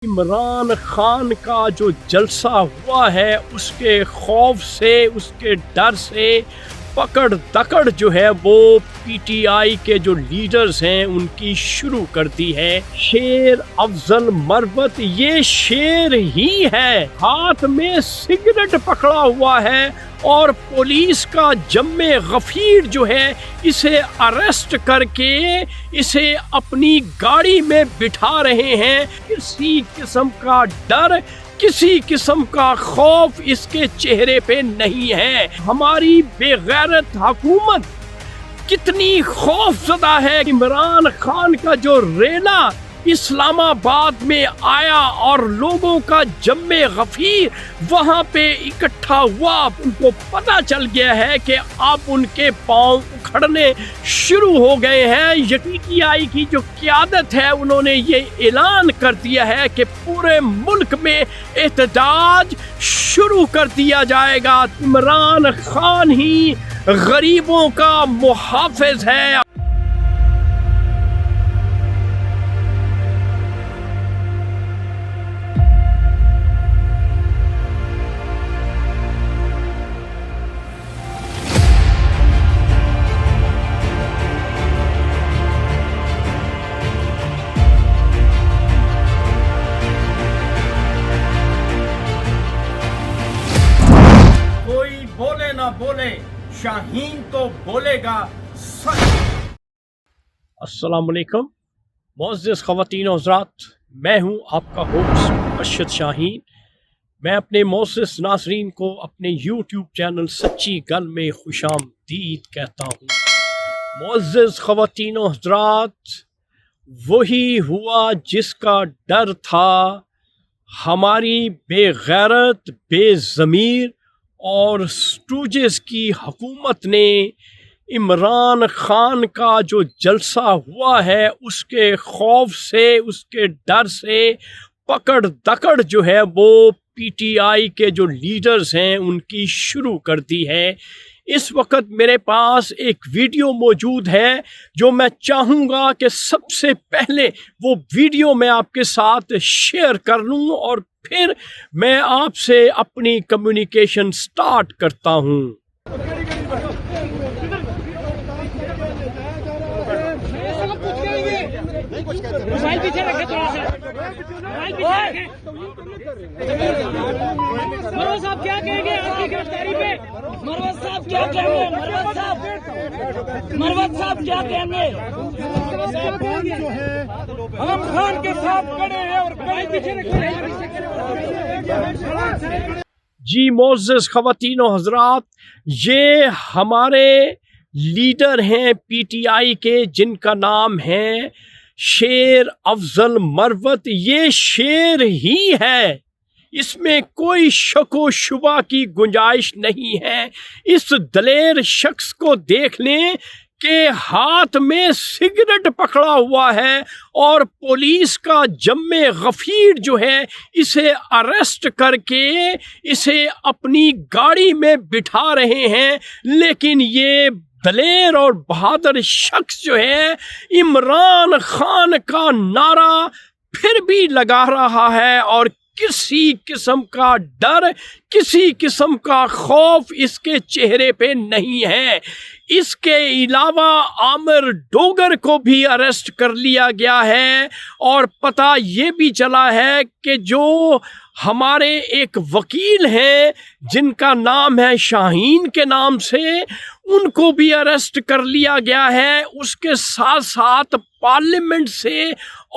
عمران خان کا جو جلسہ ہوا ہے اس کے خوف سے، اس کے ڈر سے پکڑ دکڑ جو ہے وہ پی ٹی آئی کے جو لیڈرز ہیں ان کی شروع کر دی ہے۔ شیر افضل مروت یہ شیر ہی ہے، ہاتھ میں سگریٹ پکڑا ہوا ہے اور پولیس کا جم غفیر جو ہے اسے اریسٹ کر کے اسے اپنی گاڑی میں بٹھا رہے ہیں۔ کسی قسم کا ڈر، کسی قسم کا خوف اس کے چہرے پہ نہیں ہے۔ ہماری بے غیرت حکومت کتنی خوف زدہ ہے۔ عمران خان کا جو ریلا اسلام آباد میں آیا اور لوگوں کا جم غفیر وہاں پہ اکٹھا ہوا، ان کو پتہ چل گیا ہے کہ اب ان کے پاؤں اکھڑنے شروع ہو گئے ہیں۔ پی ٹی آئی کی جو قیادت ہے انہوں نے یہ اعلان کر دیا ہے کہ پورے ملک میں احتجاج شروع کر دیا جائے گا۔ عمران خان ہی غریبوں کا محافظ ہے۔ بولے نہ بولے شاہین تو بولے گا سچ۔ السلام علیکم معزز خواتین و حضرات، میں ہوں آپ کا ہوسٹ ارشد شاہین۔ میں اپنے معزز ناظرین کو اپنے یوٹیوب چینل سچی گل میں خوش آمدید کہتا ہوں۔ معزز خواتین و حضرات، وہی ہوا جس کا ڈر تھا۔ ہماری بے غیرت، بے ضمیر اور سٹوجز کی حکومت نے عمران خان کا جو جلسہ ہوا ہے اس کے خوف سے، اس کے ڈر سے پکڑ دکڑ جو ہے وہ پی ٹی آئی کے جو لیڈرز ہیں ان کی شروع کر دی ہے۔ اس وقت میرے پاس ایک ویڈیو موجود ہے جو میں چاہوں گا کہ سب سے پہلے وہ ویڈیو میں آپ کے ساتھ شیئر کر لوں اور پھر میں آپ سے اپنی کمیونیکیشن سٹارٹ کرتا ہوں۔ مروت صاحب کیا کہیں گے آپ کی گرفتاری پہ؟ مروت صاحب کیا کہیں گے؟ مروت صاحب کیا کہیں گے؟ ہم خان کے ساتھ کھڑے ہیں اور جی معزز خواتین و حضرات، یہ ہمارے لیڈر ہیں پی ٹی آئی کے جن کا نام ہے شیر افضل مروت۔ یہ شیر ہی ہے، اس میں کوئی شک و شبہ کی گنجائش نہیں ہے۔ اس دلیر شخص کو دیکھ لیں کہ ہاتھ میں سگریٹ پکڑا ہوا ہے اور پولیس کا جم غفیر جو ہے اسے اریسٹ کر کے اسے اپنی گاڑی میں بٹھا رہے ہیں، لیکن یہ دلیر اور بہادر شخص جو ہے عمران خان کا نعرہ پھر بھی لگا رہا ہے اور کسی قسم کا ڈر، کسی قسم کا خوف اس کے چہرے پہ نہیں ہے۔ اس کے علاوہ عامر ڈوگر کو بھی اریسٹ کر لیا گیا ہے اور پتہ یہ بھی چلا ہے کہ جو ہمارے ایک وکیل ہیں جن کا نام ہے شاہین کے نام سے، ان کو بھی اریسٹ کر لیا گیا ہے۔ اس کے ساتھ ساتھ پارلیمنٹ سے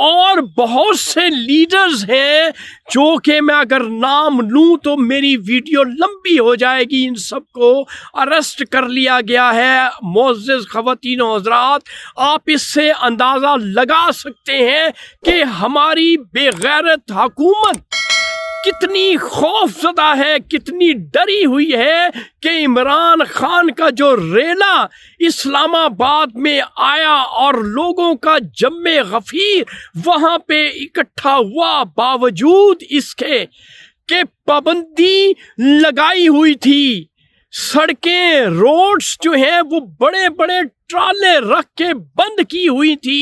اور بہت سے لیڈرز ہیں جو کہ میں اگر نام لوں تو میری ویڈیو لمبی ہو جائے گی، ان سب کو اریسٹ کر لیا گیا ہے۔ معزز خواتین و حضرات، آپ اس سے اندازہ لگا سکتے ہیں کہ ہماری بے غیرت حکومت کتنی خوف زدہ ہے، کتنی ڈری ہوئی ہے کہ عمران خان کا جو ریلا اسلام آباد میں آیا اور لوگوں کا جم غفیر وہاں پہ اکٹھا ہوا، باوجود اس کے کہ پابندی لگائی ہوئی تھی، سڑکیں روڈز جو ہیں وہ بڑے بڑے ٹرالے رکھ کے بند کی ہوئی تھی،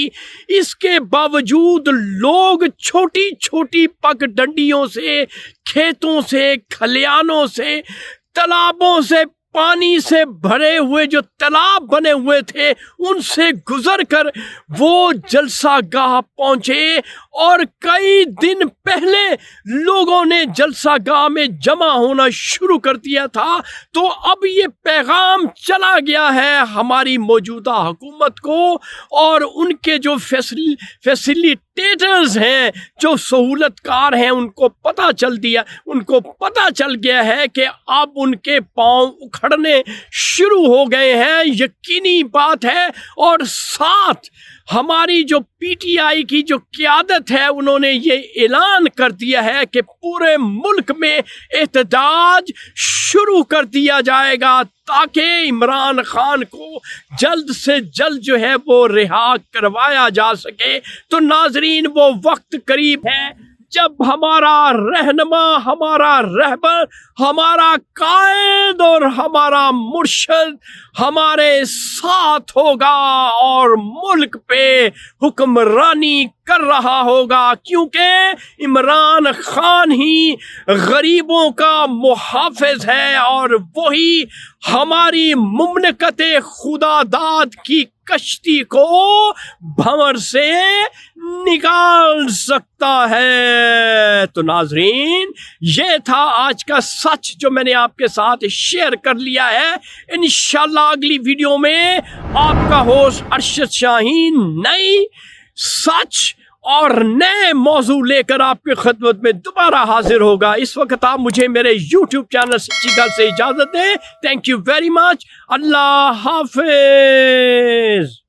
اس کے باوجود لوگ چھوٹی چھوٹی پگ ڈنڈیوں سے، کھیتوں سے، کھلیانوں سے، تالابوں سے، پانی سے بھرے ہوئے جو تالاب بنے ہوئے تھے ان سے گزر کر وہ جلسہ گاہ پہنچے، اور کئی دن پہلے لوگوں نے جلسہ گاہ میں جمع ہونا شروع کر دیا تھا۔ تو اب یہ پیغام چلا گیا ہے ہماری موجودہ حکومت کو، اور ان کے جو فیسیلیٹیٹرز ہیں، جو سہولت کار ہیں، ان کو پتہ چل گیا ہے کہ اب ان کے پاؤں اکھڑنے شروع ہو گئے ہیں، یقینی بات ہے۔ اور ساتھ ہماری جو پی ٹی آئی کی جو قیادت ہے، انہوں نے یہ اعلان کر دیا ہے کہ پورے ملک میں احتجاج شروع کر دیا جائے گا تاکہ عمران خان کو جلد سے جلد جو ہے وہ رہا کروایا جا سکے۔ تو ناظرین، وہ وقت قریب ہے جب ہمارا رہنما، ہمارا رہبر، ہمارا قائد اور ہمارا مرشد ہمارے ساتھ ہوگا اور ملک پہ حکمرانی کر رہا ہوگا، کیونکہ عمران خان ہی غریبوں کا محافظ ہے، اور وہی ہماری مملکت خدا داد کی کشتی کو بھنور سے نکال سکتا ہے۔ تو ناظرین، یہ تھا آج کا سچ جو میں نے آپ کے ساتھ شیئر کر لیا ہے۔ انشاءاللہ اگلی ویڈیو میں آپ کا ہوسٹ ارشد شاہین نئی سچ اور نئے موضوع لے کر آپ کی خدمت میں دوبارہ حاضر ہوگا۔ اس وقت آپ مجھے میرے یوٹیوب چینل سچی گل سے اجازت دیں۔ Thank you very much. Allah حافظ۔